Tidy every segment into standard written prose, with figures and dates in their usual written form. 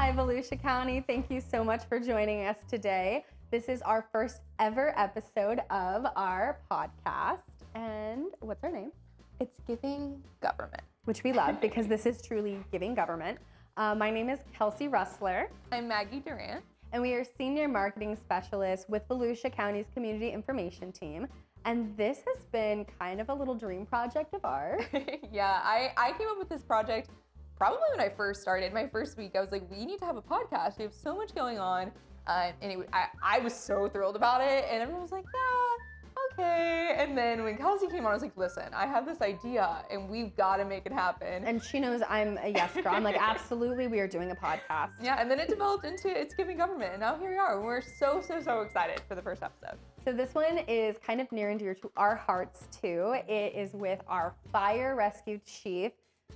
Hi, Volusia County. Thank you so much for joining us today. This is our first ever episode of our podcast. And what's our name? It's Giving Government. Which we love because this is truly giving government. My name is Kelsee Russler. I'm Maggy DuRant. And we are Senior Marketing Specialists with Volusia County's Community Information Team. And this has been kind of a little dream project of ours. Yeah, I came up with this project probably when I first started. My first week, I was like, we need to have a podcast. We have so much going on. I was so thrilled about it. And everyone was like, yeah, okay. And then when Kelsee came on, I was like, listen, I have this idea and we've got to make it happen. And she knows I'm a yes girl. I'm like, absolutely, we are doing a podcast. Yeah, and then it developed into It's Giving Government. And now here we are. We're so excited for the first episode. So this one is kind of near and dear to our hearts too. It is with our fire rescue chief,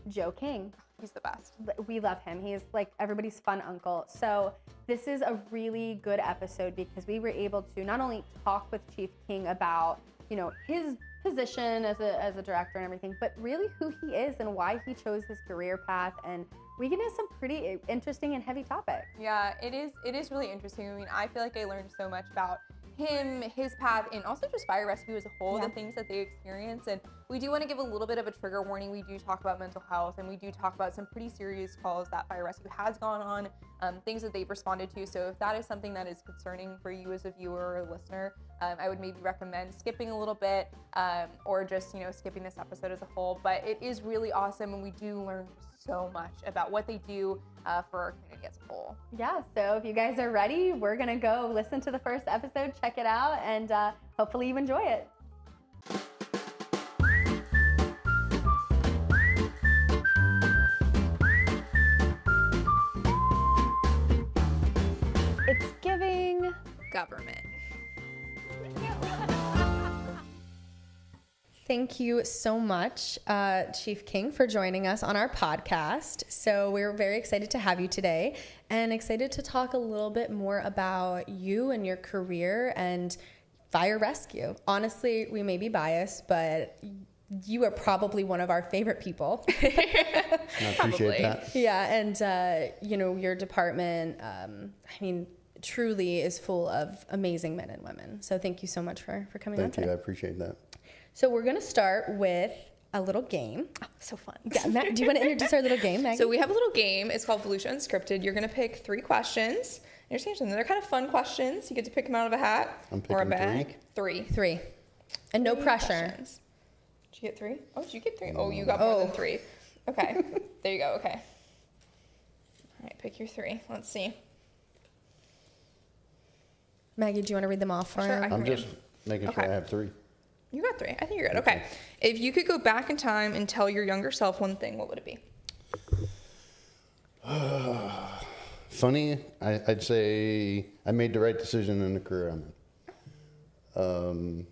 Joe King. He's the best. We love him. He's like everybody's fun uncle. So this is a really good episode because we were able to not only talk with Chief King about, you know, his position as a director and everything, but really who he is and why he chose his career path. And we get into some pretty interesting and heavy topics. Yeah, it is really interesting. I mean, I feel like I learned so much about him, his path, and also just fire rescue as a whole, the things that they experience. And we do want to give a little bit of a trigger warning. We do talk about mental health, and we do talk about some pretty serious calls that fire rescue has gone on, things that they've responded to. So if that is something that is concerning for you as a viewer or listener, I would maybe recommend skipping a little bit, or just, you know, skipping this episode as a whole. But it is really awesome, and we do learn so much about what they do for our community as a whole. Yeah, so if you guys are ready, we're gonna go listen to the first episode, check it out, and hopefully you enjoy it. It's Giving Government. Thank you so much, Chief King, for joining us on our podcast. So we're very excited to have you today and excited to talk a little bit more about you and your career and fire rescue. Honestly, we may be biased, but you are probably one of our favorite people. I appreciate that. Yeah, and you know, your department, I mean, truly is full of amazing men and women. So thank you so much for coming on today. Thank you. I appreciate that. So we're going to start with a little game. Oh, so fun. Yeah, Matt, do you want to introduce our little game, Maggie? So we have a little game. It's called Volusia Unscripted. You're going to pick 3 questions. And they're kind of fun questions. You get to pick them out of a hat or a bag. 3. 3. And no pressure. Questions. Did you get 3? Oh, did you get 3? Oh, you got more than 3. Okay. There you go. Okay. All right, pick your 3. Let's see. Maggie, do you want to read them off for Sure, him? I'm just making sure I have 3. You got 3. I think you're good. Okay. If you could go back in time and tell your younger self one thing, what would it be? Funny, I'd say I made the right decision in the career I'm in.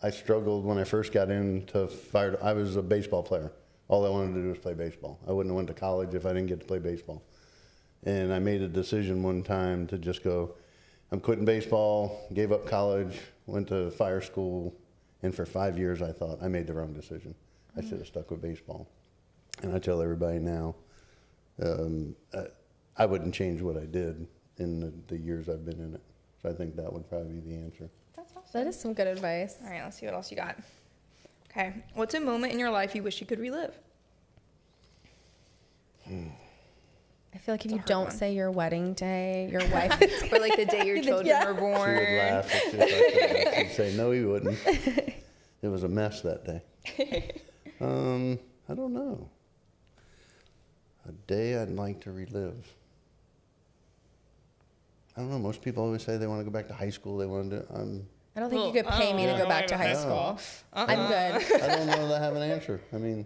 I struggled when I first got into fire. I was a baseball player. All I wanted to do was play baseball. I wouldn't have went to college if I didn't get to play baseball. And I made a decision one time to just go, I'm quitting baseball, gave up college, went to fire school. And for 5 years, I thought I made the wrong decision. I should have stuck with baseball. And I tell everybody now, I wouldn't change what I did in the years I've been in it. So I think that would probably be the answer. That's awesome. That is some good advice. All right, let's see what else you got. Okay. What's a moment in your life you wish you could relive? I feel like if you don't say your wedding day, your wife... Or like the day your children were born. She would laugh. She'd say, no, he wouldn't. It was a mess that day. I don't know. A day I'd like to relive. I don't know. Most people always say they want to go back to high school. They want to. I don't think you could pay me to go back to high school. I'm good. I don't know that I have an answer. I mean,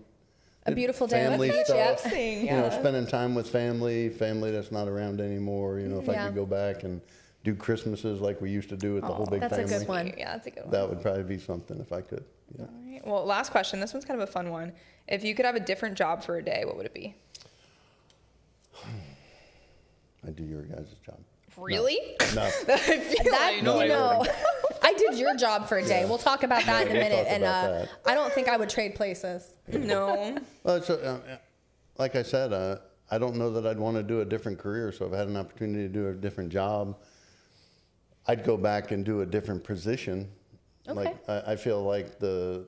a beautiful day on the beach. Stuff, you know, spending time with family that's not around anymore. You know, if I could go back and do Christmases like we used to do with the whole big family. That's a good one. Yeah, that's a good one. That would probably be something if I could. Yeah. All right. Well, last question. This one's kind of a fun one. If you could have a different job for a day, what would it be? I'd do your guys' job. Really? No. I did your job for a day. We'll talk about that in a minute. And I don't think I would trade places. No. Well, it's, like I said, I don't know that I'd want to do a different career. So if I had an opportunity to do a different job, I'd go back and do a different position. Okay. Like I feel like the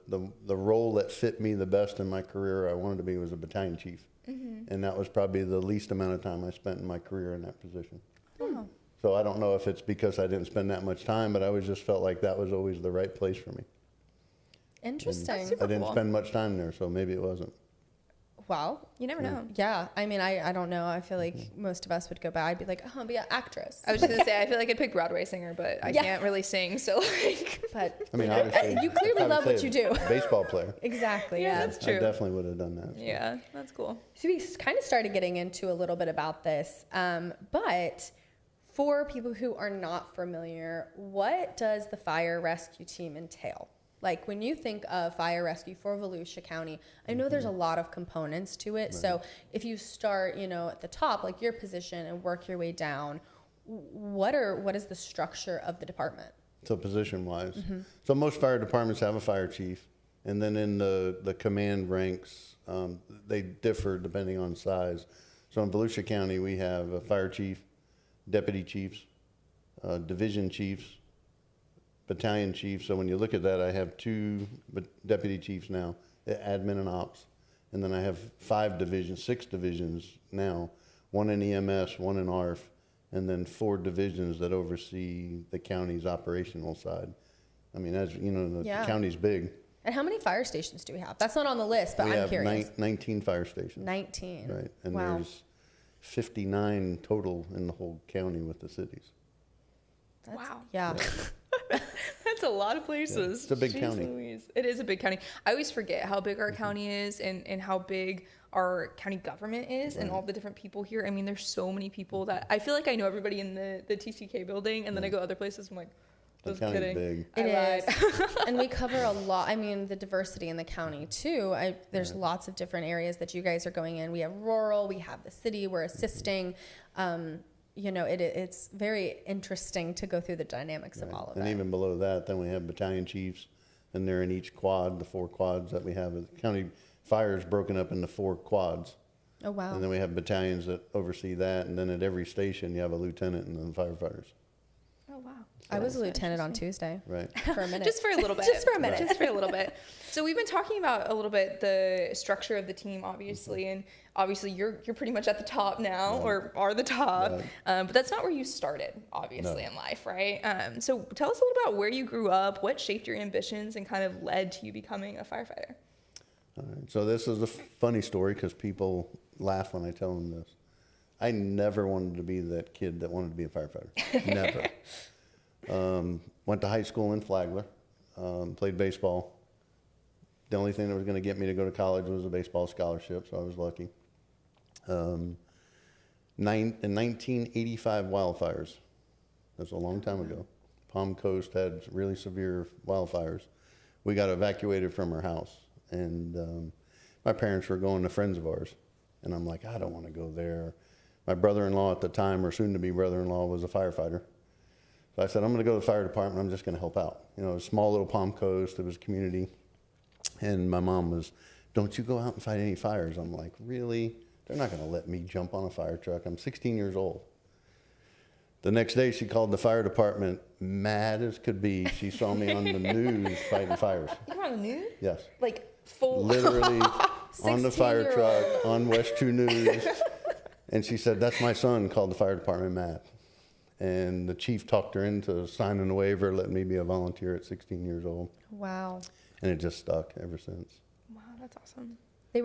role that fit me the best in my career I wanted to be was a battalion chief. And that was probably the least amount of time I spent in my career in that position. Oh. So I don't know if it's because I didn't spend that much time, but I always just felt like that was always the right place for me. Interesting. I didn't spend much time there, so maybe it wasn't. Wow. You never know. Yeah. I mean, I don't know. I feel like most of us would go back. I'd be like, oh, I'll be an actress. I was just going to say, I feel like I'd pick Broadway singer, but I can't really sing. So, like. But I mean, obviously, you clearly love what you do. Baseball player. Exactly. Yeah, Yeah. that's true. I definitely would have done that. So. Yeah, that's cool. So we kind of started getting into a little bit about this. But for people who are not familiar, what does the fire rescue team entail? Like when you think of fire rescue for Volusia County, I know there's a lot of components to it. Right. So if you start, at the top, like your position, and work your way down, what is the structure of the department? So position wise, so most fire departments have a fire chief, and then in the command ranks, they differ depending on size. So in Volusia County, we have a fire chief, deputy chiefs, division chiefs, battalion chief. So when you look at that, I have 2 deputy chiefs now, admin and ops. And then I have 6 divisions now, 1 in EMS, 1 in ARF, and then 4 divisions that oversee the county's operational side. I mean, as you know, the county's big. And how many fire stations do we have? That's not on the list, but I'm curious. 19 fire stations. 19. Right. And wow. there's 59 total in the whole county with the cities. Wow. Yeah. That's a lot of places. Yeah, it's a big county. Louise. It is a big county. I always forget how big our county is and how big our county government is and all the different people here. I mean, there's so many people that I feel like I know everybody in the TCK building, and then I go other places, I'm like, just kidding. Big. It is. And we cover a lot. I mean, the diversity in the county too. There's lots of different areas that you guys are going in. We have rural, we have the city, we're assisting. It's very interesting to go through the dynamics of all of it. And even below that, then we have battalion chiefs, and they're in each quad, the 4 quads that we have. The county fire is broken up into 4 quads. Oh, wow. And then we have battalions that oversee that, and then at every station you have a lieutenant and then firefighters. Oh, wow. I was a lieutenant on Tuesday. Right. For a minute. Just for a little bit. Just for a minute. Just for a little bit. So we've been talking about a little bit the structure of the team, obviously, and obviously you're pretty much at the top now, or are the top, but that's not where you started, obviously, in life, right? So tell us a little about where you grew up, what shaped your ambitions, and kind of led to you becoming a firefighter. All right. So this is a funny story because people laugh when I tell them this. I never wanted to be that kid that wanted to be a firefighter. Never. Went to high school in Flagler, played baseball. The only thing that was going to get me to go to college was a baseball scholarship, so I was lucky. In 1985 wildfires, that's a long time ago. Palm Coast had really severe wildfires. We got evacuated from our house, and my parents were going to friends of ours, and I'm like, I don't want to go there. My brother-in-law at the time, or soon-to-be brother-in-law, was a firefighter. So I said, I'm going to go to the fire department. I'm just going to help out. It was a small little Palm Coast. It was community. And my mom was, don't you go out and fight any fires. I'm like, really? They're not going to let me jump on a fire truck. I'm 16 years old. The next day, she called the fire department, mad as could be. She saw me on the news fighting fires. You were on the news? Yes. Like full? Literally on the fire truck, on West 2 News. And she said, that's my son, called the fire department mad. And the chief talked her into signing a waiver, letting me be a volunteer at 16 years old. Wow. And it just stuck ever since. Wow, that's awesome. I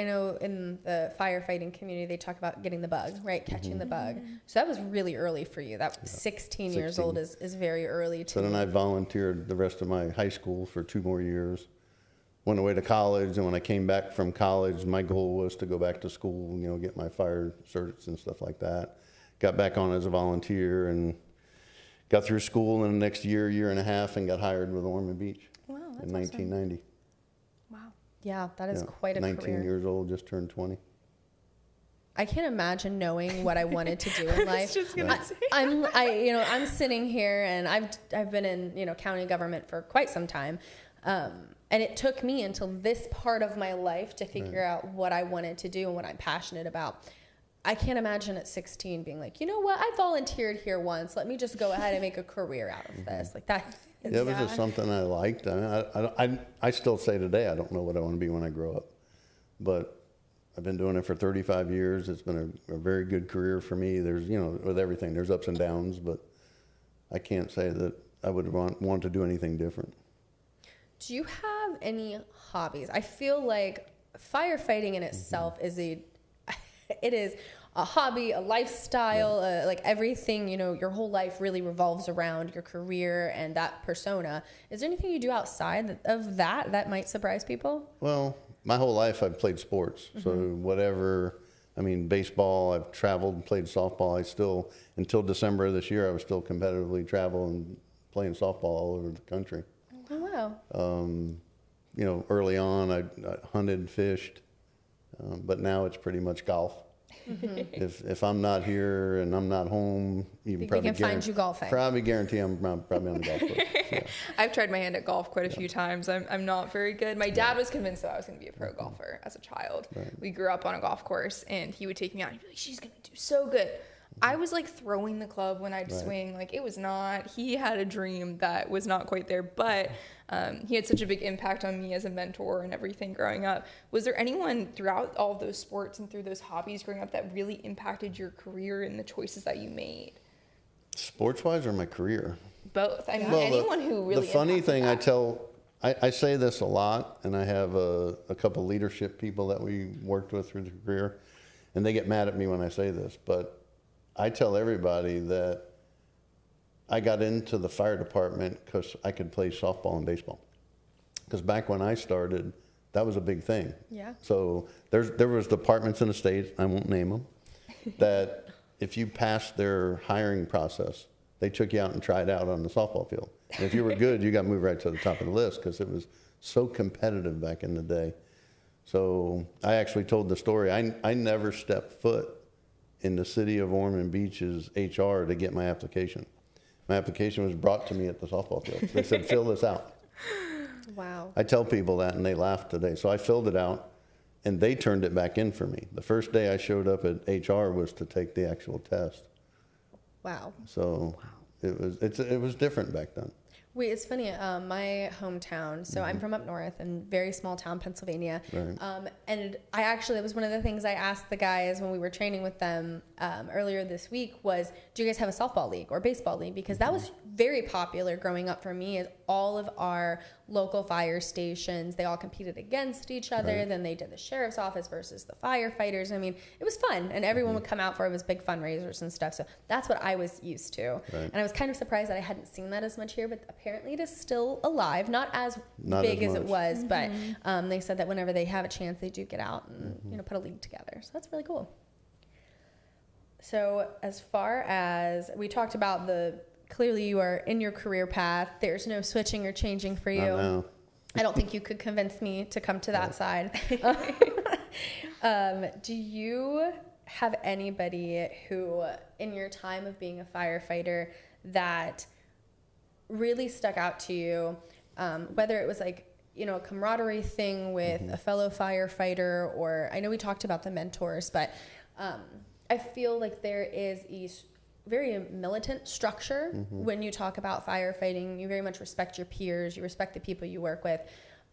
know in the firefighting community, they talk about getting the bug, right? Catching the bug. So that was really early for you. That 16 years old is very early too. So then I volunteered the rest of my high school for 2 more years. Went away to college, and when I came back from college, my goal was to go back to school, get my fire certs and stuff like that. Got back on as a volunteer and got through school in the next year and a half, and got hired with Ormond Beach in 1990. Awesome. Wow. Yeah, that is quite a 19 career. 19 years old, just turned 20. I can't imagine knowing what I wanted to do in life. I'm sitting here, and I've been in county government for quite some time. And it took me until this part of my life to figure out what I wanted to do and what I'm passionate about. I can't imagine at 16 being like, you know what, I volunteered here once. Let me just go ahead and make a career out of this. Like that. It was just something I liked. I still say today, I don't know what I want to be when I grow up. But I've been doing it for 35 years. It's been a very good career for me. There's, with everything, there's ups and downs, but I can't say that I would want to do anything different. Do you have any hobbies? I feel like firefighting in itself is it is a hobby, a lifestyle, like everything, your whole life really revolves around your career and that persona. Is there anything you do outside of that might surprise people? Well, my whole life I've played sports. So whatever, baseball, I've traveled and played softball. Until December of this year, I was still competitively traveling, playing softball all over the country. Oh, wow. Early on, I hunted, fished, but now it's pretty much golf. If I'm not here and I'm not home, you can probably find you golfing. Probably guarantee I'm probably on the golf course. Yeah. I've tried my hand at golf quite a few times. I'm not very good. My dad was convinced that I was going to be a pro golfer as a child. Right. We grew up on a golf course, and he would take me out and he'd be like, she's going to do so good. I was like throwing the club when I'd swing. Like it was not, he had a dream that was not quite there, but he had such a big impact on me as a mentor and everything growing up. Was there anyone throughout all of those sports and through those hobbies growing up that really impacted your career and the choices that you made? Sports-wise or my career? Both. Anyone who really. The funny thing I say this a lot, and I have a couple leadership people that we worked with through the career, and they get mad at me when I say this, but I tell everybody that I got into the fire department because I could play softball and baseball. Because back when I started, that was a big thing. Yeah. So there was departments in the state, I won't name them, that if you passed their hiring process, they took you out and tried out on the softball field. And if you were good, you got moved right to the top of the list because it was so competitive back in the day. So I actually told the story. I never stepped foot in the city of Ormond Beach's HR to get my application. My application was brought to me at the softball field. They said, fill this out. Wow. I tell people that and they laugh today. So I filled it out and they turned it back in for me. The first day I showed up at HR was to take the actual test. Wow. So it was different back then. Wait, it's funny. My hometown, so I'm from up north in very small town, Pennsylvania. Right. And that was one of the things I asked the guys when we were training with them earlier this week was, do you guys have a softball league or baseball league? Because that was very popular growing up for me. Is all of our local fire stations, they all competed against each other. Right. Then they did the sheriff's office versus the firefighters. It was fun. And everyone would come out for it. It was big fundraisers and stuff. So that's what I was used to. Right. And I was kind of surprised that I hadn't seen that as much here, but apparently it is still alive. Not as big as it was, but they said that whenever they have a chance, they do get out and put a league together. So that's really cool. So as far as we talked about clearly you are in your career path. There's no switching or changing for you. No. I don't think you could convince me to come to that side. Do you have anybody who, in your time of being a firefighter, that really stuck out to you, whether it was like, a camaraderie thing with a fellow firefighter, or I know we talked about the mentors, but I feel like there is a very militant structure when you talk about firefighting. You very much respect your peers. You respect the people you work with.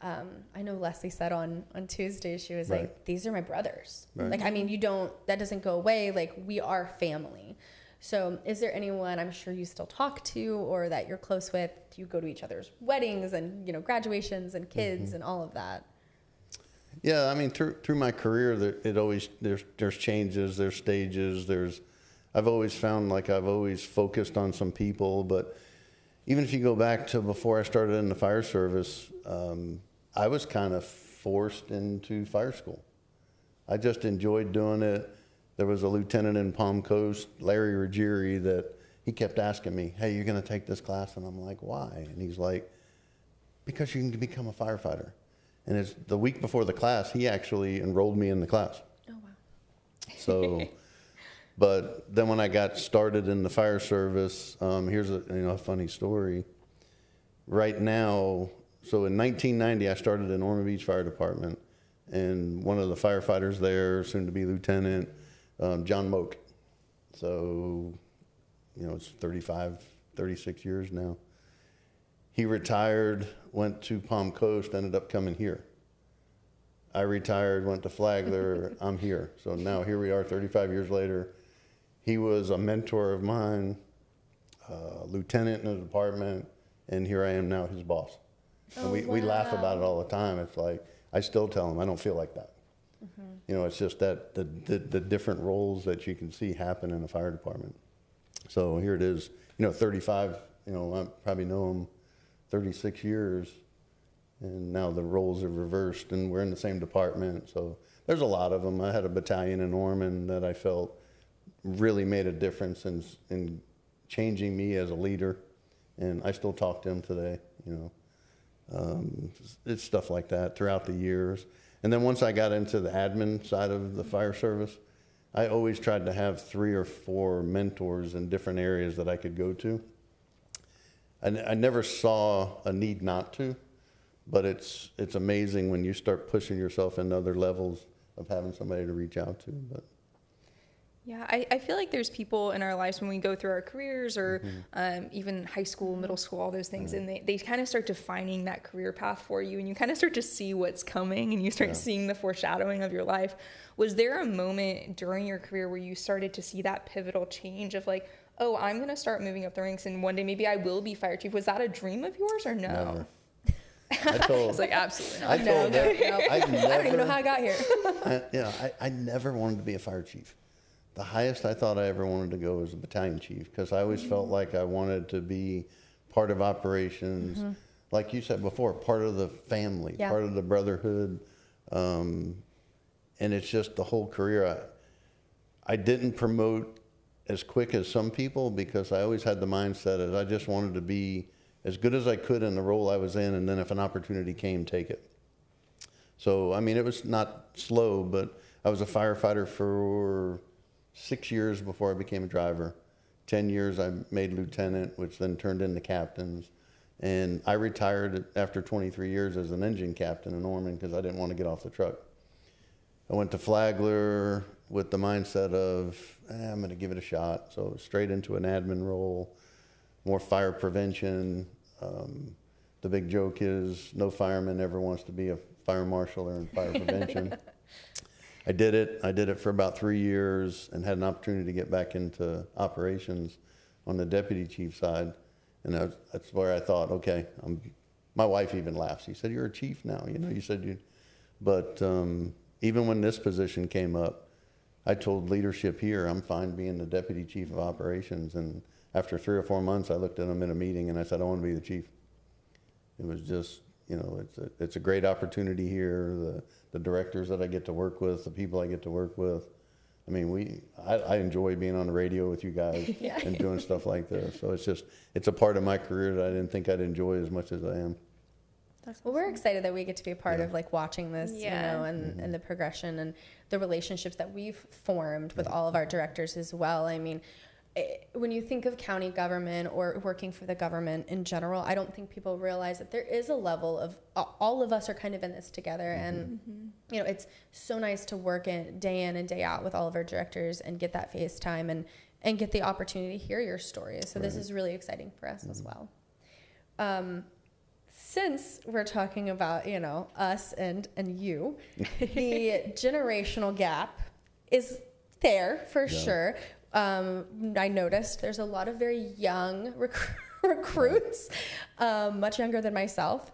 I know Leslie said on Tuesday, she was like, these are my brothers. Right. Like, that doesn't go away. Like, we are family. So is there anyone I'm sure you still talk to or that you're close with? Do you go to each other's weddings and, graduations and kids and all of that? Yeah, through my career, there's changes, there's stages, I've always found like I've always focused on some people, but even if you go back to before I started in the fire service, I was kind of forced into fire school. I just enjoyed doing it. There was a lieutenant in Palm Coast, Larry Ruggieri, that he kept asking me, hey, you're going to take this class? And I'm like, why? And he's like, because you can become a firefighter. And it's the week before the class, he actually enrolled me in the class. Oh, wow. So... But then when I got started in the fire service, here's a funny story. Right now, So in 1990, I started in Ormond Beach Fire Department, and one of the firefighters there, soon to be lieutenant, John Moak. So, it's 36 years now. He retired, went to Palm Coast, ended up coming here. I retired, went to Flagler, I'm here. So now here we are 35 years later. He was a mentor of mine, lieutenant in the department, and here I am now, his boss. And we laugh about it all the time. It's like, I still tell him, I don't feel like that. It's just that the different roles that you can see happen in a fire department. So here it is, 35, I probably know him 36 years, and now the roles are reversed and we're in the same department. So there's a lot of them. I had a battalion in Ormond that I felt really made a difference in changing me as a leader, and I still talk to him today, It's stuff like that throughout the years. And then once I got into the admin side of the fire service, I always tried to have 3 or 4 mentors in different areas that I could go to. I never saw a need not to, but it's amazing when you start pushing yourself into other levels of having somebody to reach out to. But yeah, I feel like there's people in our lives when we go through our careers or even high school, middle school, all those things, and they kind of start defining that career path for you, and you kind of start to see what's coming, and you start seeing the foreshadowing of your life. Was there a moment during your career where you started to see that pivotal change of like, oh, I'm going to start moving up the ranks, and one day maybe I will be fire chief? Was that a dream of yours or no? never. It's like, absolutely not. I told no. I don't even know how I got here. I never wanted to be a fire chief. The highest I thought I ever wanted to go was a battalion chief, because I always felt like I wanted to be part of operations, like you said before, part of the family, part of the brotherhood. And it's just the whole career. I didn't promote as quick as some people, because I always had the mindset that I just wanted to be as good as I could in the role I was in, and then if an opportunity came, take it. So, I mean, it was not slow, but I was a firefighter for 6 years before I became a driver. 10 years I made lieutenant, which then turned into captains. And I retired after 23 years as an engine captain in Ormond, because I didn't want to get off the truck. I went to Flagler with the mindset of, I'm going to give it a shot. So straight into an admin role, more fire prevention. The big joke is no fireman ever wants to be a fire marshal or in fire prevention. I did it for about 3 years and had an opportunity to get back into operations on the deputy chief side. And that's where I thought, okay, my wife even laughs. She said, you're a chief now, you said you, but even when this position came up, I told leadership here, I'm fine being the deputy chief of operations. And after 3 or 4 months, I looked at them in a meeting and I said, I want to be the chief. It was just, it's a great opportunity here. The directors that I get to work with, the people I get to work with. I mean, I enjoy being on the radio with you guys and doing stuff like this. So it's a part of my career that I didn't think I'd enjoy as much as I am. Well, we're excited that we get to be a part of like watching this, and the progression and the relationships that we've formed with all of our directors as well. I mean, when you think of county government or working for the government in general, I don't think people realize that there is a level of all of us are kind of in this together. And, it's so nice to work day in and day out with all of our directors and get that face time and get the opportunity to hear your stories. So this is really exciting for us as well. Since we're talking about, us and you, the generational gap is there for sure. I noticed there's a lot of very young recruits, much younger than myself.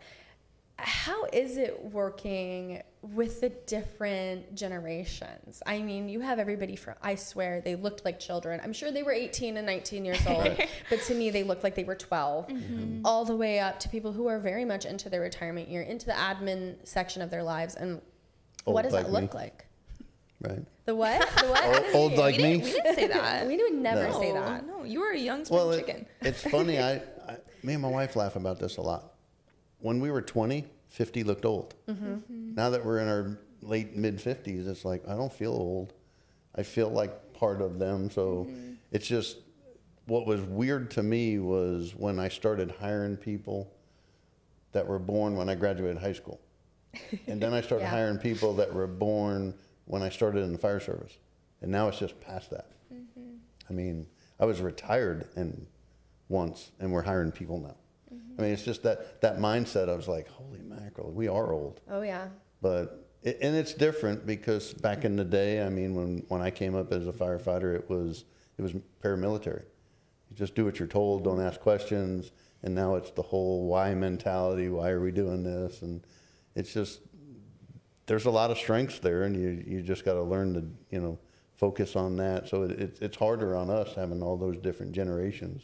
How is it working with the different generations? I mean, you have everybody from, I swear, they looked like children. I'm sure they were 18 and 19 years old, but to me, they looked like they were 12, all the way up to people who are very much into their retirement year, into the admin section of their lives. And what does that look like? Right. The what? The what? Old like me? We didn't say that. We would never say that. No, you were a young spring chicken. It's funny. Me and my wife laugh about this a lot. When we were 20, 50 looked old. Now that we're in our late mid-50s, it's like, I don't feel old. I feel like part of them. So it's just, what was weird to me was when I started hiring people, that were born when I graduated high school. And then I started Yeah. hiring people that were born when I started in the fire service. And now it's just past that. Mm-hmm. I mean, I was retired once, and we're hiring people now. Mm-hmm. I mean, it's just that mindset. I was like, holy mackerel, we are old. Oh, yeah. But, and it's different because back in the day, I mean, when I came up as a firefighter, it was paramilitary. You just do what you're told, don't ask questions. And now it's the whole why mentality. Why are we doing this? And it's just, there's a lot of strengths there, and you just got to learn to, focus on that. So it's harder on us having all those different generations.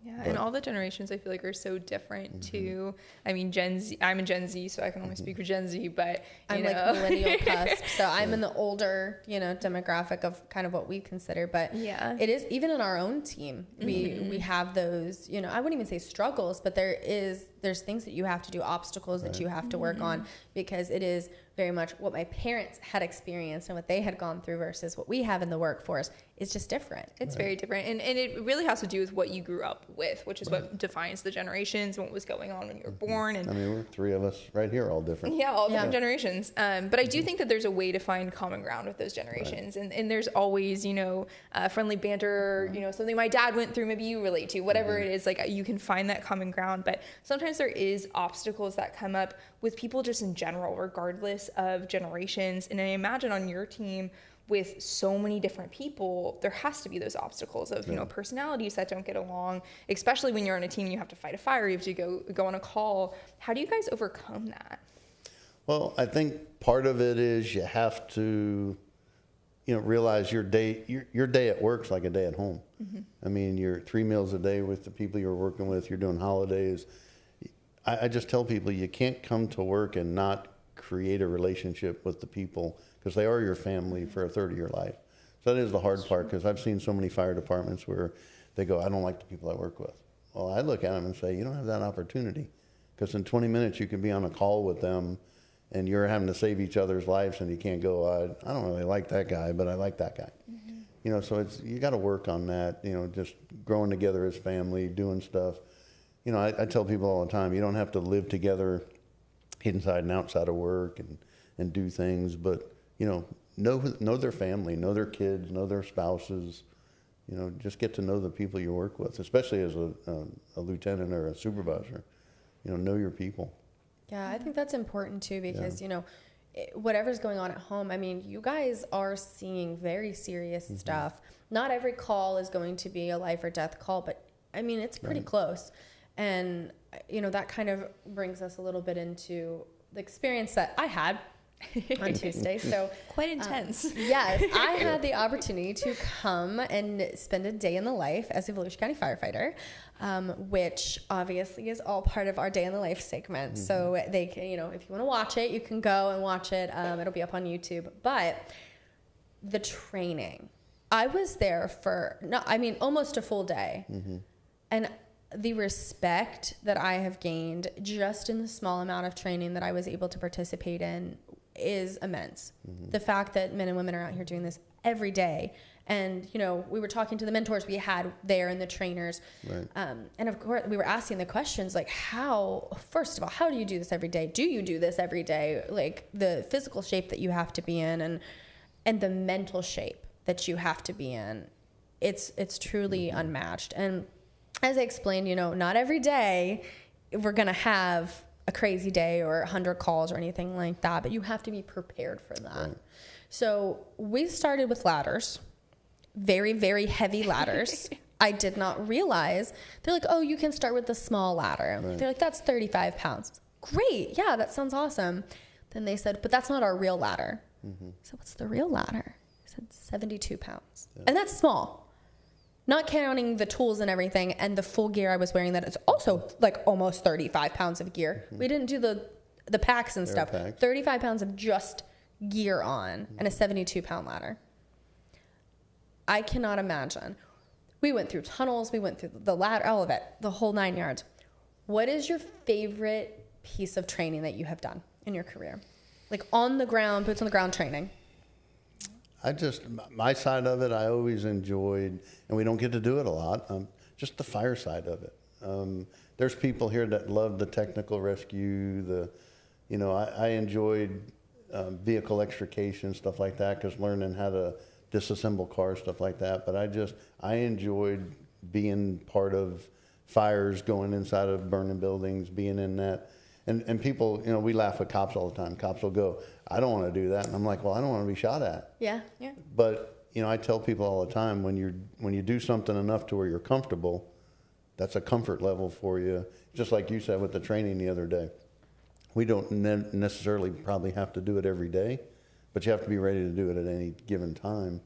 Yeah, and all the generations I feel like are so different too. I mean, Gen Z, I'm a Gen Z, so I can only speak for Gen Z, but I'm like millennial cusp, so I'm in the older, demographic of kind of what we consider. But Yeah. it is, even in our own team, we have those, I wouldn't even say struggles, but there's things that you have to do, obstacles that you have to work on, because it is very much what my parents had experienced and what they had gone through versus what we have in the workforce is just different. It's very different. And it really has to do with what you grew up with, which is what defines the generations and what was going on when you were born. And I mean, we're three of us right here, all different. yeah, all different generations. But I do think that there's a way to find common ground with those generations. And there's always, friendly banter, something my dad went through, maybe you relate to, whatever it is, like you can find that common ground. But sometimes there is obstacles that come up with people just in general, regardless of generations. And I imagine on your team, with so many different people, there has to be those obstacles of, personalities that don't get along, especially when you're on a team, you have to fight a fire, you have to go on a call. How do you guys overcome that? Well, I think part of it is you have to, realize your day at work's like a day at home. I mean, you're 3 meals a day with the people you're working with, you're doing holidays. I just tell people you can't come to work and not create a relationship with the people, because they are your family for a third of your life. So that is the hard part, because I've seen so many fire departments where they go, I don't like the people I work with. Well, I look at them and say, you don't have that opportunity, because in 20 minutes you can be on a call with them and you're having to save each other's lives, and you can't go, I don't really like that guy, but I like that guy. So you got to work on that, just growing together as family, doing stuff. I tell people all the time, you don't have to live together inside and outside of work and do things, but know their family, know their kids, know their spouses, just get to know the people you work with, especially as a lieutenant or a supervisor, know your people. Yeah, I think that's important too, because, whatever's going on at home, I mean, you guys are seeing very serious stuff. Not every call is going to be a life or death call, but I mean, it's pretty close. And, that kind of brings us a little bit into the experience that I had on Tuesday. So quite intense. Yes, I had the opportunity to come and spend a day in the life as a Volusia County firefighter, which obviously is all part of our day in the life segment. So they can, if you want to watch it, you can go and watch it. It'll be up on YouTube. But the training, I was there for almost a full day, and the respect that I have gained just in the small amount of training that I was able to participate in is immense. The fact that men and women are out here doing this every day. And, we were talking to the mentors we had there and the trainers. Right. And of course we were asking the questions like, first of all, how do you do this every day? Do you do this every day? Like the physical shape that you have to be in and the mental shape that you have to be in. It's truly unmatched. And as I explained, not every day we're going to have a crazy day or 100 calls or anything like that, but you have to be prepared for that. Right. So we started with ladders, very, very heavy ladders. I did not realize. They're like, oh, you can start with the small ladder. Right. They're like, that's 35 pounds. Great. Yeah, that sounds awesome. Then they said, but that's not our real ladder. So what's the real ladder? I said 72 pounds. Yeah. And that's small. Not counting the tools and everything and the full gear I was wearing that is also like almost 35 pounds of gear. We didn't do the packs and stuff. 35 pounds of just gear on and a 72-pound ladder. I cannot imagine. We went through tunnels. We went through the ladder, all of it, the whole 9 yards. What is your favorite piece of training that you have done in your career? Like on the ground, boots on the ground training. My side of it, I always enjoyed, and we don't get to do it a lot, just the fire side of it. there's people here that love the technical rescue, I enjoyed vehicle extrication, stuff like that, because learning how to disassemble cars, stuff like that. But I enjoyed being part of fires, going inside of burning buildings, being in that. And people, we laugh at cops all the time. Cops will go, I don't want to do that. And I'm like, well, I don't want to be shot at. Yeah. But, I tell people all the time, when you do something enough to where you're comfortable, that's a comfort level for you. Just like you said with the training the other day. We don't necessarily probably have to do it every day, but you have to be ready to do it at any given time.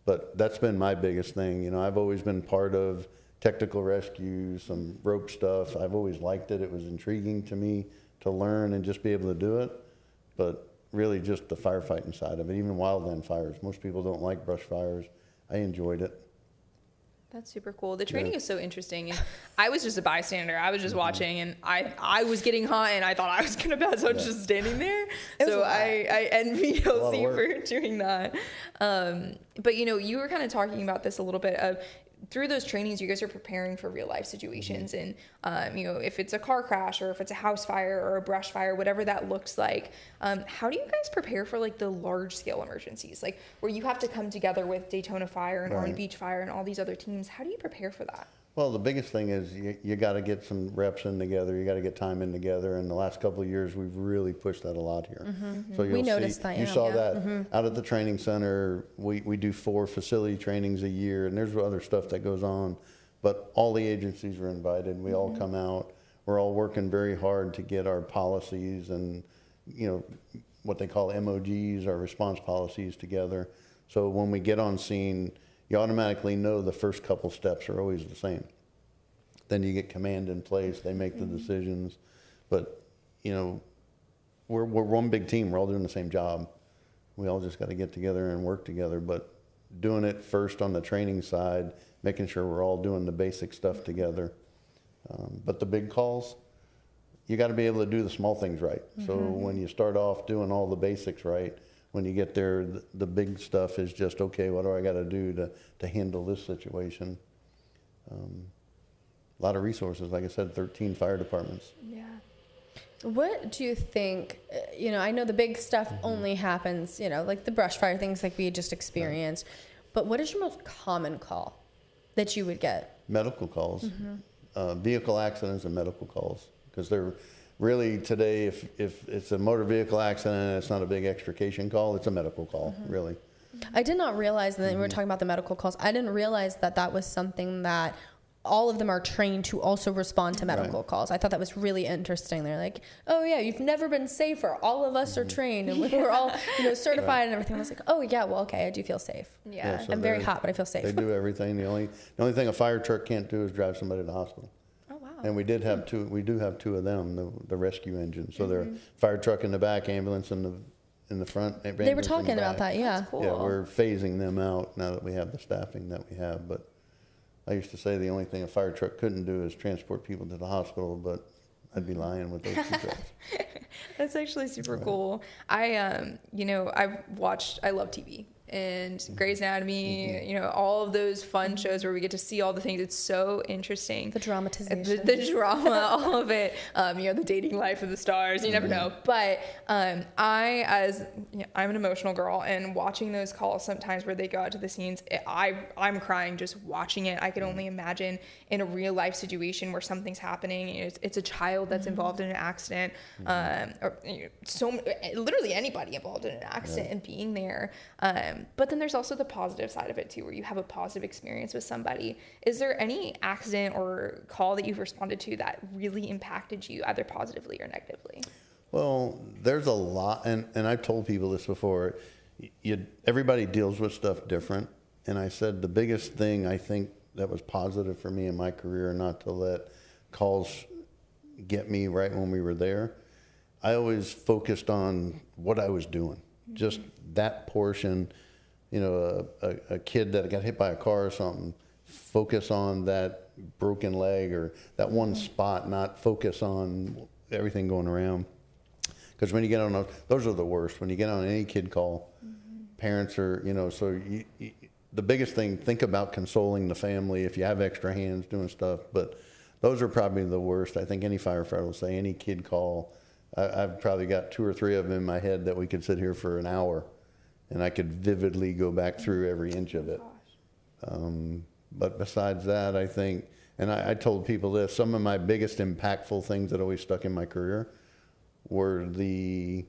But that's been my biggest thing. I've always been part of technical rescue, some rope stuff. I've always liked it. It was intriguing to me to learn and just be able to do it. But really just the firefighting side of it, even wildland fires. Most people don't like brush fires. I enjoyed it. That's super cool. The training is so interesting. And I was just a bystander. I was just watching, and I was getting hot, and I thought I was going to pass out just standing there. So I envy Kelsee for doing that. But, you were kind of talking about this a little bit of, through those trainings, you guys are preparing for real life situations. And, if it's a car crash or if it's a house fire or a brush fire, whatever that looks like, how do you guys prepare for like the large scale emergencies, like where you have to come together with Daytona Fire and Orange Beach Fire and all these other teams? How do you prepare for that? Well, the biggest thing is you got to get some reps in together. You got to get time in together. And the last couple of years, we've really pushed that a lot here. So we noticed that. You saw that out at the training center. We do 4 facility trainings a year, and there's other stuff that goes on. But all the agencies are invited. We all come out. We're all working very hard to get our policies and what they call MOGs, our response policies, together. So when we get on scene, you automatically know the first couple steps are always the same. Then you get command in place, they make the decisions. But, we're one big team, we're all doing the same job. We all just got to get together and work together. But doing it first on the training side, making sure we're all doing the basic stuff together. But the big calls, you got to be able to do the small things right. So when you start off doing all the basics right, when you get there, the big stuff is just, okay, what do I got to do to handle this situation? A lot of resources, like I said, 13 fire departments. Yeah. What do you think, I know the big stuff only happens, like the brush fire things like we just experienced, but what is your most common call that you would get? Medical calls, vehicle accidents and medical calls, because they're really today, if it's a motor vehicle accident and it's not a big extrication call, it's a medical call, really. I did not realize that we were talking about the medical calls. I didn't realize that was something that all of them are trained to also respond to medical calls. I thought that was really interesting. They're like, oh yeah, you've never been safer. All of us are trained and we're all certified and everything. I was like, oh yeah, well, okay, I do feel safe. Yeah. So I'm very hot, but I feel safe. They do everything. The only thing a fire truck can't do is drive somebody to the hospital. And we do have 2 of them, the rescue engines. So they're fire truck in the back, ambulance in the front. They were talking about that, yeah. That's cool. Yeah, we're phasing them out now that we have the staffing that we have. But I used to say the only thing a fire truck couldn't do is transport people to the hospital, but I'd be lying with those 2 trucks. That's actually super cool. I love TV. And Grey's Anatomy, all of those fun shows where we get to see all the things. It's so interesting. The dramatization. The drama, all of it. The dating life of the stars. You never know. But I'm an emotional girl, and watching those calls sometimes where they go out to the scenes, I'm crying just watching it. I can only imagine in a real life situation where something's happening. It's a child that's involved in an accident, or literally anybody involved in an accident and being there. But then there's also the positive side of it too, where you have a positive experience with somebody. Is there any accident or call that you've responded to that really impacted you either positively or negatively? Well, there's a lot, and I've told people this before. Everybody deals with stuff different, and I said the biggest thing I think that was positive for me in my career, not to let calls get me right when we were there. I always focused on what I was doing, just that portion. A kid that got hit by a car or something, focus on that broken leg or that one spot, not focus on everything going around. Because when you get on those are the worst. When you get on any kid call, parents are, so the biggest thing, think about consoling the family if you have extra hands doing stuff. But those are probably the worst. I think any firefighter will say, any kid call, I've probably got 2 or 3 of them in my head that we could sit here for an hour and I could vividly go back through every inch of it. But besides that, I think, and I told people this, some of my biggest impactful things that always stuck in my career were the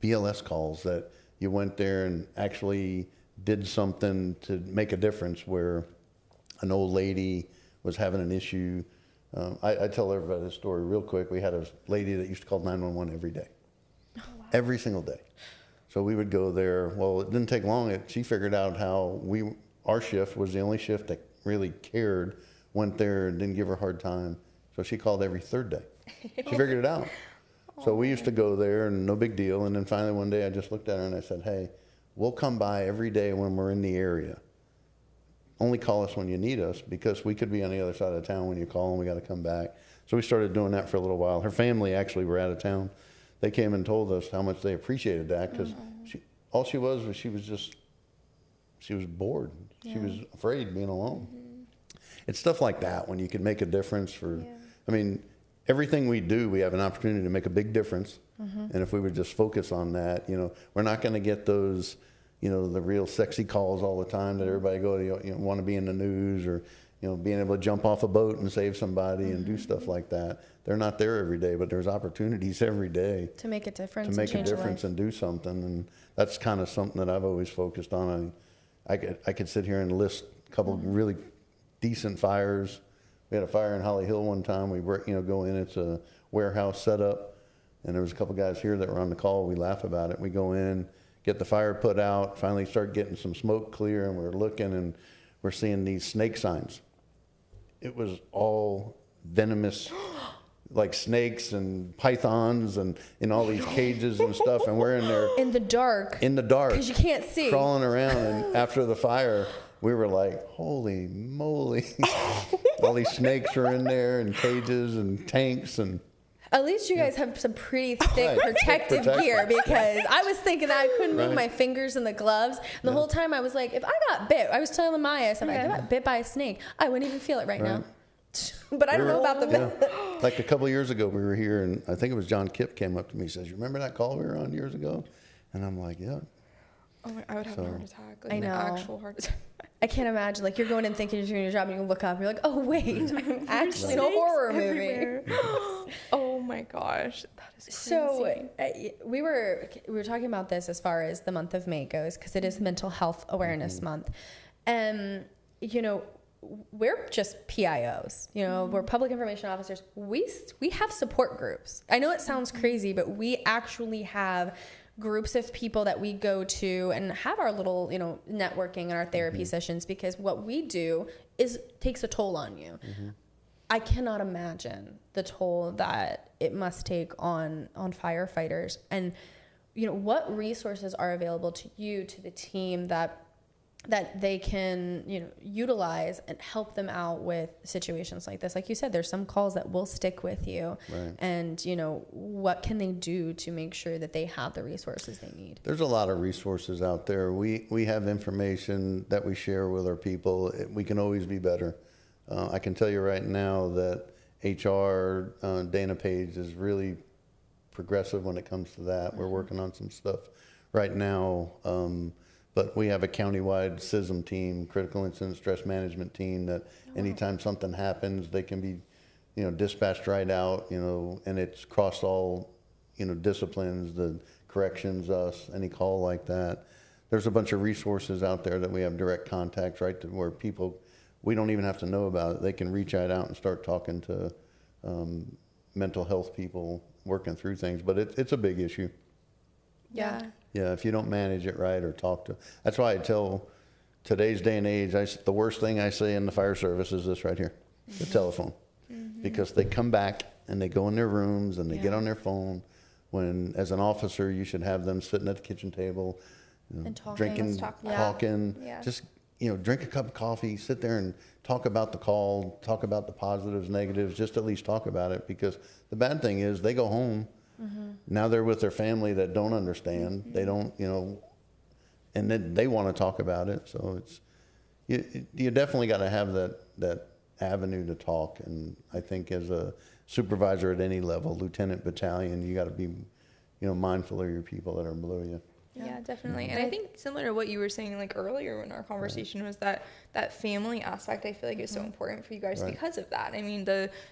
BLS calls that you went there and actually did something to make a difference, where an old lady was having an issue. I tell everybody this story real quick. We had a lady that used to call 911 every day. Oh, wow. Every single day. So we would go there. Well, it didn't take long. She figured out how our shift was the only shift that really cared, went there and didn't give her a hard time. So she called every 3rd day. She figured it out. So we used to go there and no big deal. And then finally one day I just looked at her and I said, hey, we'll come by every day when we're in the area. Only call us when you need us, because we could be on the other side of town when you call and we got to come back. So we started doing that for a little while. Her family actually were out of town. They came and told us how much they appreciated that, because all she was she was bored. Yeah. She was afraid being alone. It's stuff like that when you can make a difference for, I mean, everything we do, we have an opportunity to make a big difference. And if we would just focus on that, we're not going to get those, the real sexy calls all the time that everybody want to be in the news, or, being able to jump off a boat and save somebody and do stuff like that. They're not there every day, but there's opportunities every day to make a difference. To make a difference and do something. And that's kind of something that I've always focused on. I could sit here and list a couple of really decent fires. We had a fire in Holly Hill one time. We go in, it's a warehouse setup, and there was a couple guys here that were on the call. We laugh about it. We go in, get the fire put out, finally start getting some smoke clear, and we're looking and we're seeing these snake signs. It was all venomous, like snakes and pythons and in all these cages and stuff, and we're in there in the dark because you can't see, crawling around. And after the fire, we were like, holy moly. All these snakes are in there, and cages and tanks. And at least you guys have some pretty thick protective gear, because I was thinking that I couldn't move my fingers in the gloves. And the whole time I was like, if I got bit, I was telling Maya, if I got bit by a snake, I wouldn't even feel it right now. But I don't know about the bit. Like a couple of years ago, we were here, and I think it was John Kipp came up to me and says, you remember that call we were on years ago? And I'm like, yeah. Oh, I would have a heart attack. Like I know. An actual heart attack. I can't imagine. Like, you're going in thinking you're doing your job, and you look up, and you're like, oh, wait, I'm actually in a horror movie. Oh, my gosh. That is crazy. So we were talking about this as far as the month of May goes, because it is Mental Health Awareness Month. And, we're just PIOs, we're public information officers. We have support groups. I know it sounds crazy, but we actually have groups of people that we go to and have our little, networking and our therapy sessions, because what we do takes a toll on you. I cannot imagine the toll that it must take on firefighters. And, what resources are available to you, to the team, that they can, utilize and help them out with situations like this. Like you said, there's some calls that will stick with you. Right. And, what can they do to make sure that they have the resources they need? There's a lot of resources out there. We have information that we share with our people. We can always be better. I can tell you right now that HR, Dana Page, is really progressive when it comes to that. We're working on some stuff right now. But we have a countywide CISM team, critical incident stress management team, that anytime something happens, they can be, dispatched right out, and it's across all, disciplines, the corrections, us, any call like that. There's a bunch of resources out there that we have direct contacts, right, to where people, we don't even have to know about it. They can reach out and start talking to mental health people, working through things. But it's a big issue. Yeah. Yeah, if you don't manage it right or talk to, that's why I tell today's day and age, the worst thing I say in the fire service is this right here, the telephone. Because they come back and they go in their rooms and they get on their phone, when as an officer you should have them sitting at the kitchen table, and talking, talking, just, drink a cup of coffee, sit there and talk about the call, talk about the positives, negatives, just at least talk about it. Because the bad thing is they go home, now they're with their family that don't understand. They don't, and then they want to talk about it. So it's, you definitely got to have that avenue to talk. And I think as a supervisor at any level, lieutenant, battalion, you got to be, mindful of your people that are below you. Yeah, definitely. And I think similar to what you were saying like earlier in our conversation was that family aspect I feel like is so important for you guys because of that. I mean,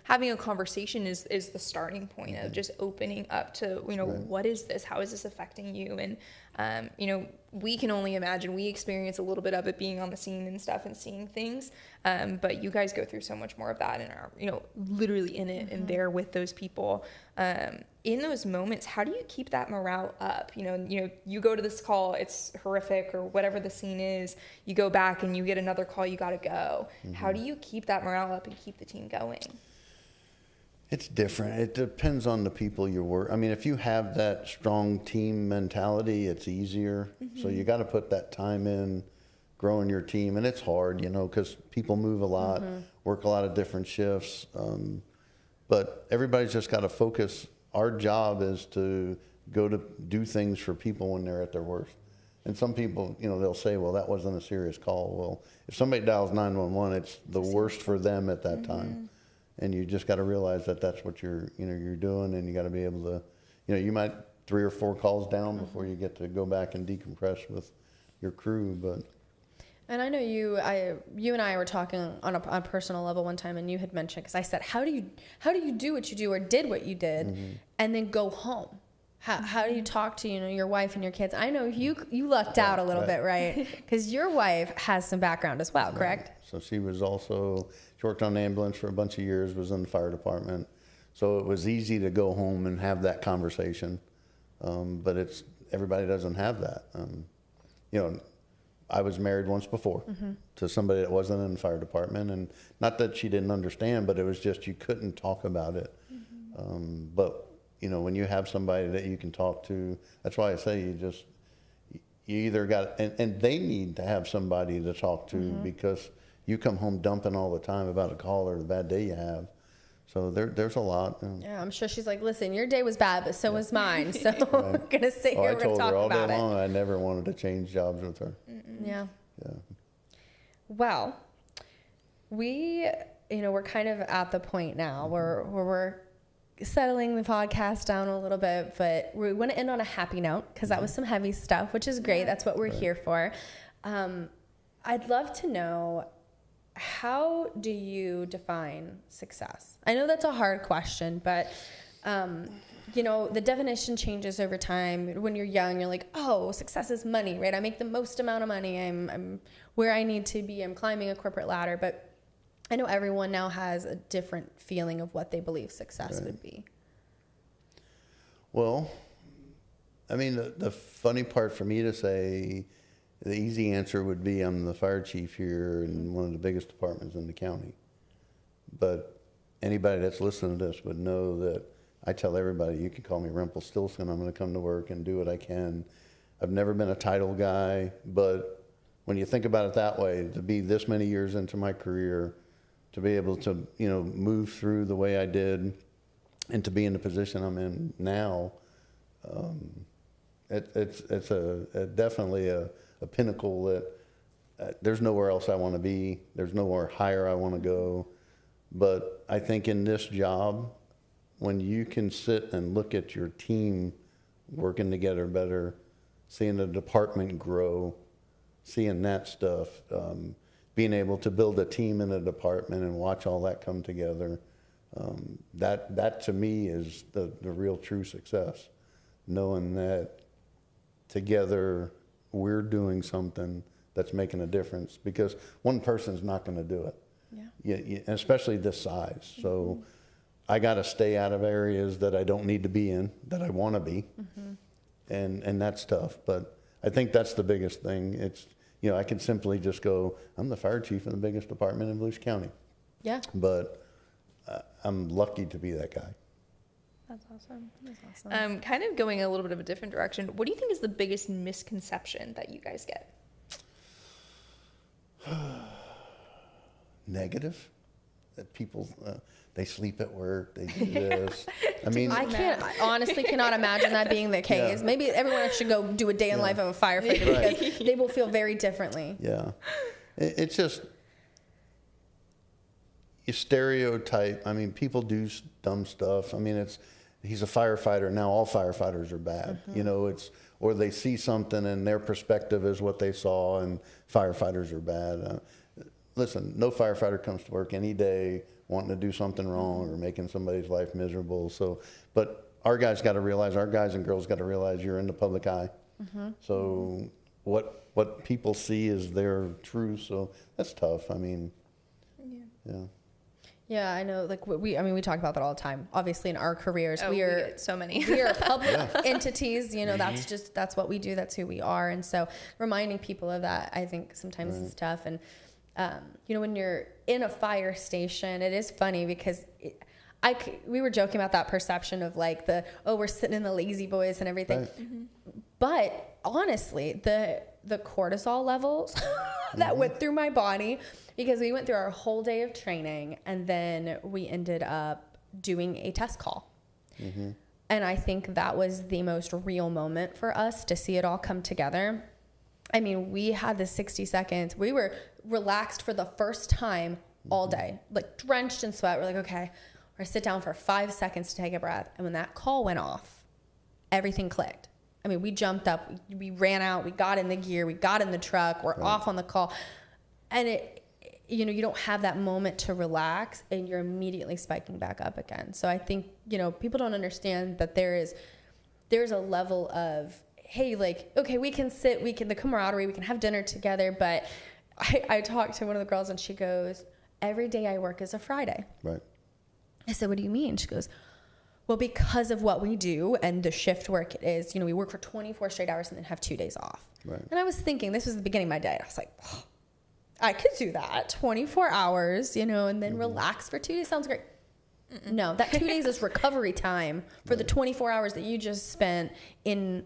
having a conversation is the starting point of just opening up to, what is this? How is this affecting you? And we can only imagine. We experience a little bit of it being on the scene and stuff and seeing things. But you guys go through so much more of that and are, literally in it and there with those people. In those moments, how do you keep that morale up? You go to this call, it's horrific or whatever the scene is, you go back and you get another call, you got to go. How do you keep that morale up and keep the team going? It's different. It depends on the people you work. I mean, if you have that strong team mentality, it's easier. So you got to put that time in growing your team. And it's hard, because people move a lot, work a lot of different shifts. But everybody's just got to focus. Our job is to go to do things for people when they're at their worst. And some people, they'll say, well, that wasn't a serious call. Well, if somebody dials 911, it's the worst for them at that time. And you just got to realize that that's what you're doing, and you got to be able to, you might 3 or 4 calls down before you get to go back and decompress with your crew. But and I know you and I were talking on a personal level one time, and you had mentioned, because I said, how do you do what you do or did what you did, and then go home? How do you talk to your wife and your kids? I know you lucked out a little bit, right? Because your wife has some background as well, correct? So she worked on the ambulance for a bunch of years, was in the fire department. So it was easy to go home and have that conversation. But everybody doesn't have that. I was married once before to somebody that wasn't in the fire department, and not that she didn't understand, but it was just you couldn't talk about it. But when you have somebody that you can talk to, that's why I say you either got, and they need to have somebody to talk to, because you come home dumping all the time about a call or the bad day you have. So there's a lot. Yeah, I'm sure she's like, listen, your day was bad, but so was mine. So we're going to sit here, we're going to talk about it. I told her all day long I never wanted to change jobs with her. Yeah. Well, we're kind of at the point now where we're settling the podcast down a little bit, but we want to end on a happy note, because that was some heavy stuff, which is great. That's what we're here for. I'd love to know, how do you define success? I know that's a hard question, but the definition changes over time. When you're young, you're like, oh, success is money, right? I make the most amount of money. I'm where I need to be. I'm climbing a corporate ladder. But I know everyone now has a different feeling of what they believe success would be. Well, I mean, the funny part for me to say, the easy answer would be I'm the fire chief here in one of the biggest departments in the county. But anybody that's listening to this would know that I tell everybody, you can call me Rumpelstiltskin. I'm going to come to work and do what I can. I've never been a title guy, but when you think about it that way, to be this many years into my career, to be able to, move through the way I did, and to be in the position I'm in now, it's definitely a pinnacle that there's nowhere else I want to be. There's nowhere higher I want to go. But I think in this job, when you can sit and look at your team working together better, seeing the department grow, seeing that stuff, being able to build a team in a department and watch all that come together, that to me is the real true success. Knowing that together we're doing something that's making a difference, because one person's not going to do it. Yeah, especially this size. So I got to stay out of areas that I don't need to be in, that I want to be, and that's tough. But I think that's the biggest thing. It's I can simply just go, I'm the fire chief in the biggest department in Volusia County. Yeah. But I'm lucky to be that guy. That's awesome. Kind of going a little bit of a different direction. What do you think is the biggest misconception that you guys get? Negative. That people, they sleep at work, they do this. I mean, I honestly cannot imagine that being the case. Maybe everyone should go do a day in life of a firefighter, because they will feel very differently. Yeah. It's just, you stereotype. I mean, people do dumb stuff. I mean, he's a firefighter. Now all firefighters are bad. You know, or they see something and their perspective is what they saw and firefighters are bad. Listen, no firefighter comes to work any day wanting to do something wrong or making somebody's life miserable. So, but our guys and girls got to realize you're in the public eye. So what people see is their truth. So that's tough. I mean, yeah. Yeah, I know. Like we talk about that all the time. Obviously, in our careers, we get so many. We are public entities. You know, that's what we do. That's who we are. And so, reminding people of that, I think sometimes is tough. And you know, when you're in a fire station, it is funny because we were joking about that perception of like we're sitting in the lazy boys and everything. Right. But honestly, the cortisol levels that went through my body, because we went through our whole day of training and then we ended up doing a test call. And I think that was the most real moment for us to see it all come together. I mean, we had the 60 seconds. We were relaxed for the first time all day, like drenched in sweat. We're like, okay, we're gonna sit down for 5 seconds to take a breath. And when that call went off, everything clicked. I mean, we jumped up, we ran out, we got in the gear, we got in the truck, we're off on the call. And you know, you don't have that moment to relax and you're immediately spiking back up again. So I think, you know, people don't understand that there's a level of, hey, like, okay, we can the camaraderie, we can have dinner together. But I talked to one of the girls and she goes, every day I work is a Friday. Right. I said, what do you mean? She goes, well, because of what we do and the shift work it is, you know, we work for 24 straight hours and then have 2 days off. Right. And I was thinking, this was the beginning of my day. And I was like, oh, I could do that 24 hours, you know, and then relax for 2 days. Sounds great. No, that 2 days is recovery time for the 24 hours that you just spent in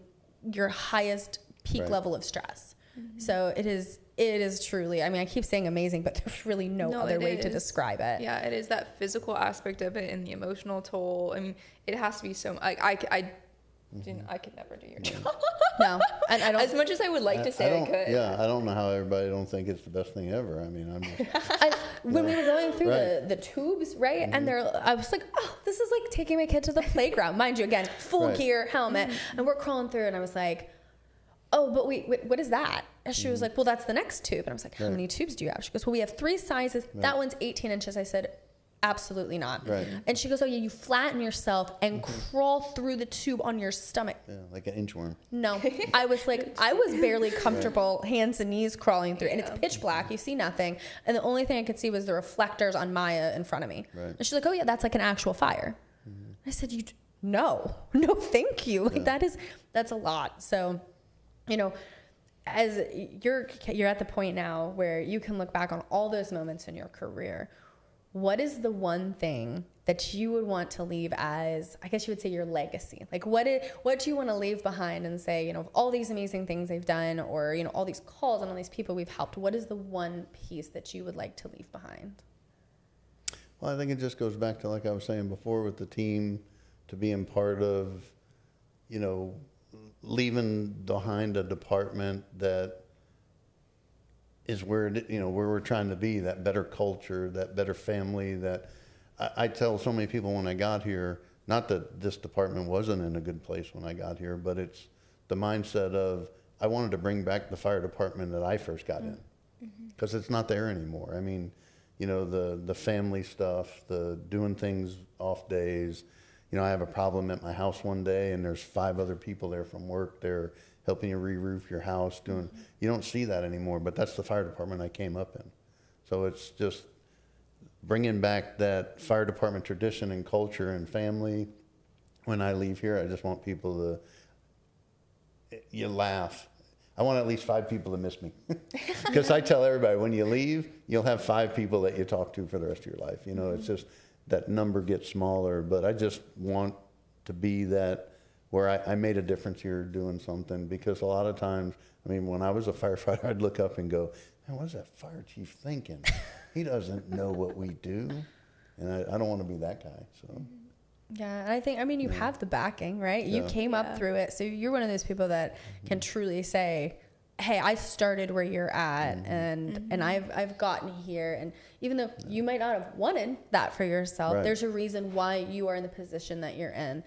your highest peak level of stress. So it is truly, I mean, I keep saying amazing, but there's really no other way to describe it. Yeah, it is that physical aspect of it and the emotional toll. I mean, it has to be so, I could never do your job. No, and I don't. As much as I would like to say I could. Yeah, I don't know how everybody don't think it's the best thing ever. I mean, I'm just, when we were going through the tubes, right? And I was like, oh, this is like taking my kid to the playground. Mind you, again, full gear, helmet, and we're crawling through, and I was like, oh, but wait, what is that? And she was like, well, that's the next tube. And I was like, how many tubes do you have? She goes, well, we have 3 sizes. That one's 18 inches. I said, absolutely not. Right. And she goes, oh yeah, you flatten yourself and crawl through the tube on your stomach. Yeah, like an inchworm. No, I was barely comfortable, hands and knees crawling through, and it's pitch black. You see nothing, and the only thing I could see was the reflectors on Maya in front of me. Right. And she's like, oh yeah, that's like an actual fire. I said, no, thank you. Like that's a lot. So, you know, as you're at the point now where you can look back on all those moments in your career. What is the one thing that you would want to leave as, I guess you would say, your legacy? Like what do you want to leave behind and say, you know, all these amazing things they've done, or, you know, all these calls and all these people we've helped, what is the one piece that you would like to leave behind? Well, I think it just goes back to, like I was saying before, with the team, to being part of, you know, leaving behind a department that is where we're trying to be, that better culture, that better family. That I tell so many people when I got here, not that this department wasn't in a good place when I got here, but it's the mindset of, I wanted to bring back the fire department that I first got in, because it's not there anymore. I mean, you know, the family stuff, the doing things off days. You know, I have a problem at my house one day and there's 5 other people there from work. They're helping you re-roof your house, you don't see that anymore, but that's the fire department I came up in. So it's just bringing back that fire department tradition and culture and family. When I leave here, I just want people you laugh. I want at least 5 people to miss me. Because I tell everybody, when you leave, you'll have 5 people that you talk to for the rest of your life. You know, it's just that number gets smaller, but I just want to be that, where I made a difference here doing something. Because a lot of times, I mean, when I was a firefighter, I'd look up and go, man, what is that fire chief thinking? He doesn't know what we do. And I don't want to be that guy, so. Yeah, and I mean, you have the backing, right? You came up through it. So you're one of those people that can truly say, hey, I started where you're at, and I've gotten here, and even though you might not have wanted that for yourself, there's a reason why you are in the position that you're in.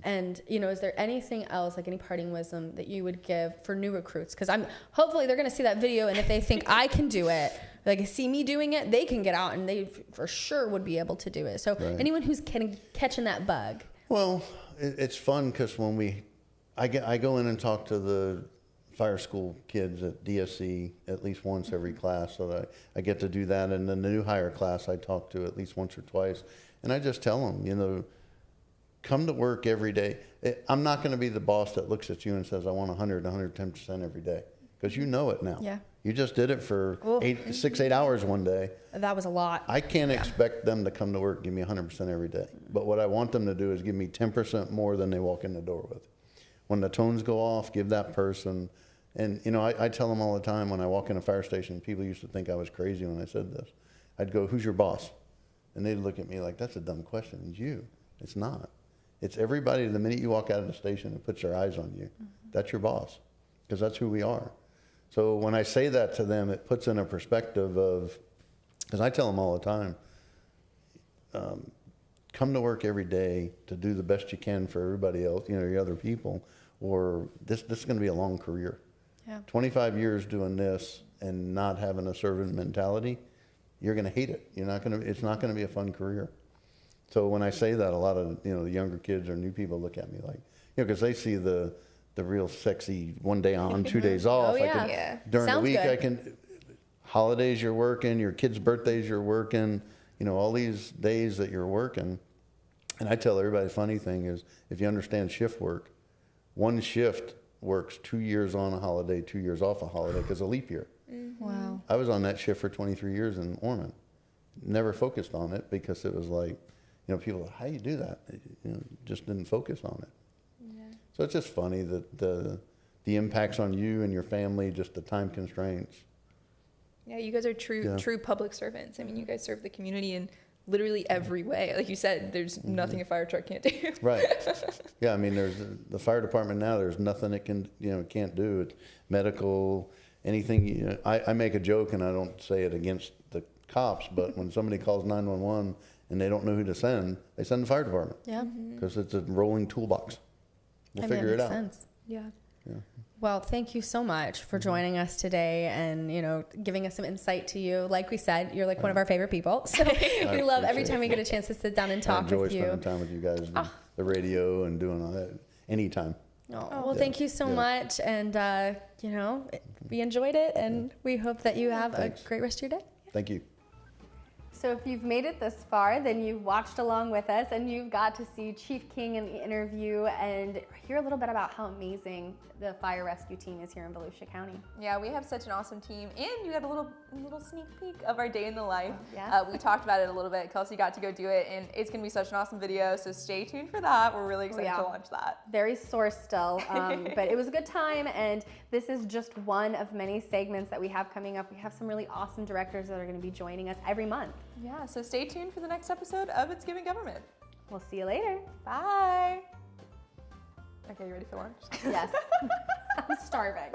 And is there anything else, like any parting wisdom that you would give for new recruits? Because hopefully they're gonna see that video, and if they think I can do it, like see me doing it, they can get out and they for sure would be able to do it. So anyone who's catching that bug. Well, it's fun because when I go in and talk to the fire school kids at DSC at least once every class, so that I get to do that. And then the new hire class I talk to at least once or twice. And I just tell them, come to work every day. I'm not going to be the boss that looks at you and says, I want 100, 110% every day. Because you know it now. Yeah. You just did it for 8 hours one day. That was a lot. I can't expect them to come to work, give me 100% every day. But what I want them to do is give me 10% more than they walk in the door with. When the tones go off, give that person. And, I tell them all the time when I walk in a fire station, people used to think I was crazy when I said this. I'd go, who's your boss? And they'd look at me like, that's a dumb question. It's you. It's not. It's everybody. The minute you walk out of the station and puts their eyes on you, that's your boss. Because that's who we are. So when I say that to them, it puts in a perspective of, because I tell them all the time, come to work every day to do the best you can for everybody else, your other people, or this is going to be a long career. Yeah. 25 years doing this and not having a servant mentality, you're going to hate it. It's not going to be a fun career. So when I say that, a lot of, the younger kids or new people look at me like, because they see the real sexy 1 day on, 2 days off. Oh, yeah. During Sounds the week, good. holidays you're working, your kids' birthdays you're working, all these days that you're working. And I tell everybody, the funny thing is, if you understand shift work, one shift works 2 years on a holiday, 2 years off a holiday because of leap year. Wow. I was on that shift for 23 years in Ormond. Never focused on it because it was like, people are like, how do you do that? Just didn't focus on it. So it's just funny that the impacts on you and your family, just the time constraints. Yeah, you guys are true public servants. I mean, you guys serve the community in literally every way. Like you said, there's nothing a fire truck can't do. Right. Yeah, I mean, there's the fire department now, there's nothing it can, can't do. It's medical, anything. I make a joke, and I don't say it against the cops, but when somebody calls 911 and they don't know who to send, they send the fire department. Yeah. Because it's a rolling toolbox. We'll figure it out. Sense. Yeah. Well, thank you so much for joining us today and, giving us some insight to you. Like we said, you're like one of our favorite people. So we love every time we get a chance to sit down and talk with you. I enjoy spending time with you guys, the radio and doing all that anytime. Oh, well, thank you so much. And, we enjoyed it, and we hope that you have a great rest of your day. Thank you. So if you've made it this far, then you've watched along with us and you've got to see Chief King in the interview and hear a little bit about how amazing the fire rescue team is here in Volusia County. Yeah, we have such an awesome team, and you got a little sneak peek of our day in the life. Yes. We talked about it a little bit. Kelsee got to go do it, and it's gonna be such an awesome video, so stay tuned for that. We're really excited to launch that. Very sore still, but it was a good time, and this is just one of many segments that we have coming up. We have some really awesome directors that are gonna be joining us every month. Yeah, so stay tuned for the next episode of It's Giving Government. We'll see you later. Bye. Okay, you ready for lunch? Yes. I'm starving.